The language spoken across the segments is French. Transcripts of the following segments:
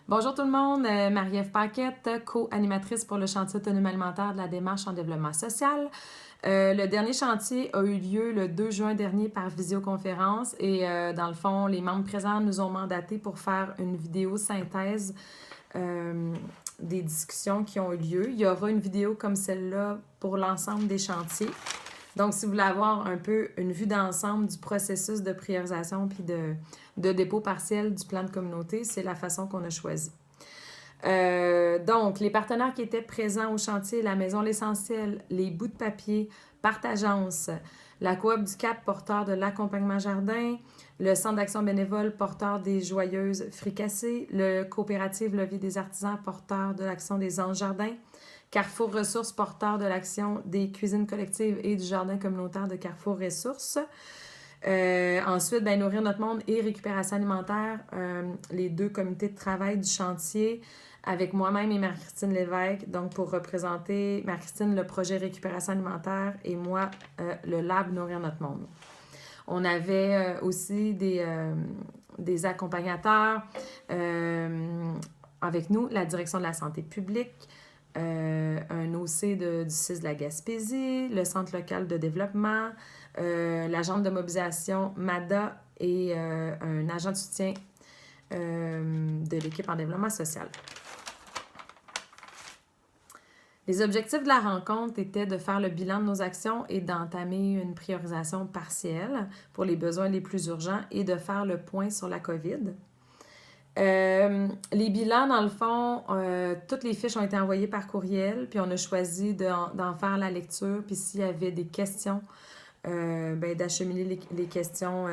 Bonjour tout le monde, Marie-Ève Paquette, co-animatrice pour le chantier autonome alimentaire de la démarche en développement social. Le dernier chantier a eu lieu le 2 juin dernier par visioconférence et dans le fond, les membres présents nous ont mandatés pour faire une vidéo synthèse des discussions qui ont eu lieu. Il y aura une vidéo comme celle-là pour l'ensemble des chantiers. Donc, si vous voulez avoir un peu une vue d'ensemble du processus de priorisation puis de dépôt partiel du plan de communauté, c'est la façon qu'on a choisi. Donc, les partenaires qui étaient présents au chantier, la Maison L'Essentiel, les bouts de papier, Partageance, la Coop du Cap, porteur de l'accompagnement jardin, le Centre d'action bénévole, porteur des joyeuses fricassées, le Coopérative Levier des artisans, porteur de l'action des anges jardins, Carrefour Ressources, porteur de l'action des cuisines collectives et du jardin communautaire de Carrefour Ressources. Ensuite, Nourrir notre monde et Récupération alimentaire, les deux comités de travail du chantier, avec moi-même et Marie-Christine Lévesque, donc pour représenter Marie-Christine le projet Récupération alimentaire et moi le Lab Nourrir notre monde. On avait aussi des accompagnateurs avec nous, la direction de la santé publique, un OC du CIS de la Gaspésie, le Centre local de développement, l'agente de mobilisation MADA et un agent de soutien de l'équipe en développement social. Les objectifs de la rencontre étaient de faire le bilan de nos actions et d'entamer une priorisation partielle pour les besoins les plus urgents et de faire le point sur la COVID. Les bilans, dans le fond, toutes les fiches ont été envoyées par courriel, puis on a choisi d'en faire la lecture, puis s'il y avait des questions, d'acheminer les questions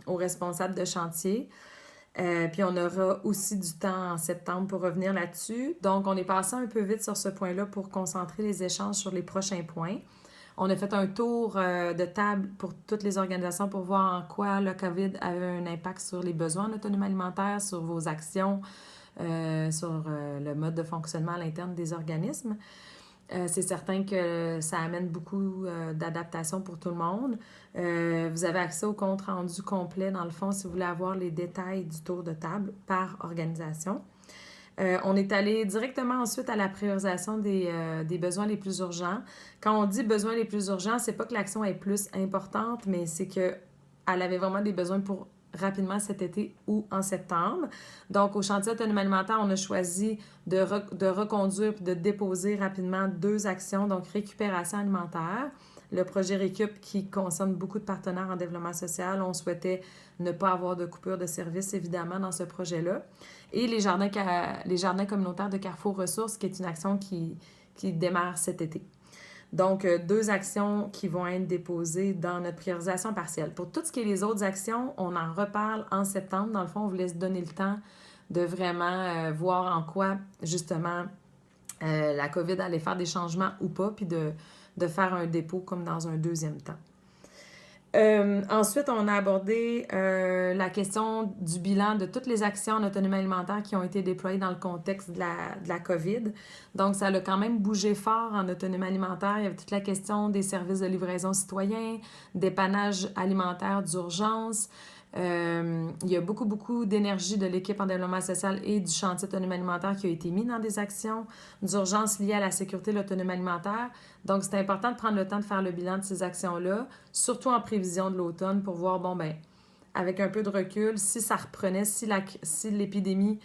aux responsables de chantier. Puis on aura aussi du temps en septembre pour revenir là-dessus. Donc, on est passé un peu vite sur ce point-là pour concentrer les échanges sur les prochains points. On a fait un tour de table pour toutes les organisations pour voir en quoi le COVID avait un impact sur les besoins en autonomie alimentaire, sur vos actions, sur le mode de fonctionnement à l'interne des organismes. C'est certain que ça amène beaucoup d'adaptation pour tout le monde. Vous avez accès au compte rendu complet, dans le fond, si vous voulez avoir les détails du tour de table par organisation. On est allé directement ensuite à la priorisation des besoins les plus urgents. Quand on dit besoins les plus urgents, c'est pas que l'action est plus importante, mais c'est qu'elle avait vraiment des besoins pour rapidement cet été ou en septembre. Donc, au chantier autonomie alimentaire, on a choisi de reconduire et de déposer rapidement 2 actions, donc récupération alimentaire. Le projet Récup qui concerne beaucoup de partenaires en développement social, on souhaitait ne pas avoir de coupure de service, évidemment, dans ce projet-là. Et les jardins communautaires de Carrefour Ressources, qui est une action qui démarre cet été. Donc, 2 actions qui vont être déposées dans notre priorisation partielle. Pour tout ce qui est les autres actions, on en reparle en septembre. Dans le fond, on vous laisse donner le temps de vraiment voir en quoi, justement, la COVID allait faire des changements ou pas, puis de faire un dépôt comme dans un deuxième temps. Ensuite, on a abordé la question du bilan de toutes les actions en autonomie alimentaire qui ont été déployées dans le contexte de la COVID. Donc, ça a quand même bougé fort en autonomie alimentaire. Il y avait toute la question des services de livraison citoyens, dépannage alimentaire d'urgence. Il y a beaucoup d'énergie de l'équipe en développement social et du chantier autonomie alimentaire qui a été mis dans des actions d'urgence liées à la sécurité de l'autonomie alimentaire. Donc, c'est important de prendre le temps de faire le bilan de ces actions-là, surtout en prévision de l'automne, pour voir, avec un peu de recul, si ça reprenait, si l'épidémie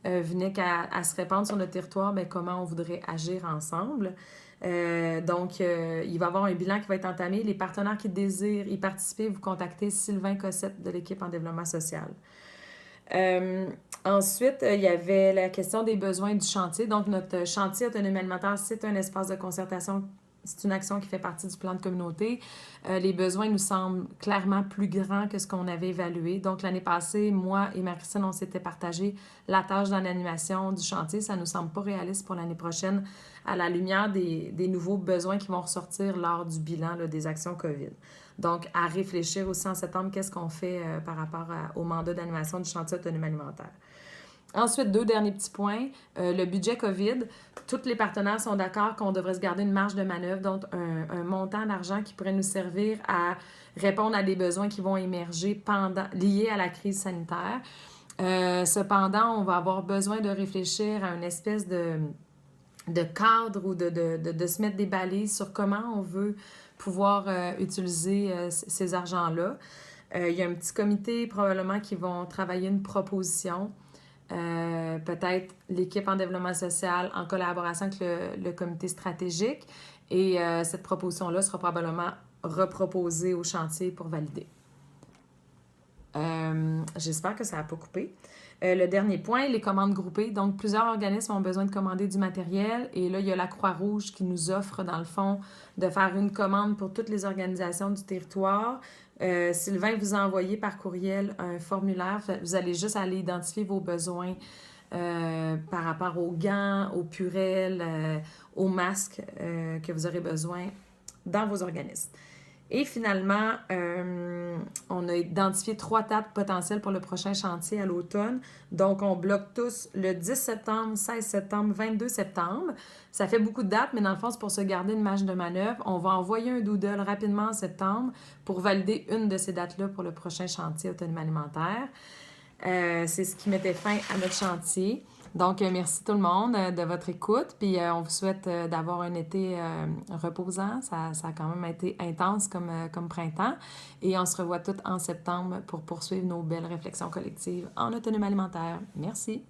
venait à se répandre sur notre territoire, comment on voudrait agir ensemble. Donc, il va y avoir un bilan qui va être entamé. Les partenaires qui désirent y participer, vous contactez Sylvain Cossette de l'équipe en développement social. Ensuite, il y avait la question des besoins du chantier. Donc, notre chantier autonomie alimentaire, c'est un espace de concertation. C'est une action qui fait partie du plan de communauté. Les besoins nous semblent clairement plus grands que ce qu'on avait évalué. Donc, l'année passée, moi et Marie-Christine, on s'était partagé la tâche dans l'animation du chantier. Ça ne nous semble pas réaliste pour l'année prochaine à la lumière des nouveaux besoins qui vont ressortir lors du bilan des actions COVID. Donc, à réfléchir aussi en septembre, qu'est-ce qu'on fait par rapport au mandat d'animation du chantier autonomie alimentaire. Ensuite, 2 derniers petits points. Le budget COVID, tous les partenaires sont d'accord qu'on devrait se garder une marge de manœuvre, donc un montant d'argent qui pourrait nous servir à répondre à des besoins qui vont émerger liés à la crise sanitaire. Cependant, on va avoir besoin de réfléchir à une espèce de cadre ou de se mettre des balises sur comment on veut pouvoir utiliser ces argents-là. Il y a un petit comité probablement qui vont travailler une proposition. Peut-être l'équipe en développement social en collaboration avec le comité stratégique. Et cette proposition-là sera probablement reproposée au chantier pour valider. J'espère que ça n'a pas coupé. Le dernier point, les commandes groupées. Donc, plusieurs organismes ont besoin de commander du matériel. Et là, il y a la Croix-Rouge qui nous offre, dans le fond, de faire une commande pour toutes les organisations du territoire. Sylvain vous a envoyé par courriel un formulaire. Vous allez juste aller identifier vos besoins par rapport aux gants, aux purelles, aux masques que vous aurez besoin dans vos organismes. Et finalement, on a identifié 3 dates potentielles pour le prochain chantier à l'automne. Donc, on bloque tous le 10 septembre, 16 septembre, 22 septembre. Ça fait beaucoup de dates, mais dans le fond, c'est pour se garder une marge de manœuvre. On va envoyer un doodle rapidement en septembre pour valider une de ces dates-là pour le prochain chantier autonomie alimentaire. C'est ce qui mettait fin à notre chantier. Donc, merci tout le monde de votre écoute. Puis, on vous souhaite d'avoir un été reposant. Ça a quand même été intense comme printemps. Et on se revoit toutes en septembre pour poursuivre nos belles réflexions collectives en autonomie alimentaire. Merci.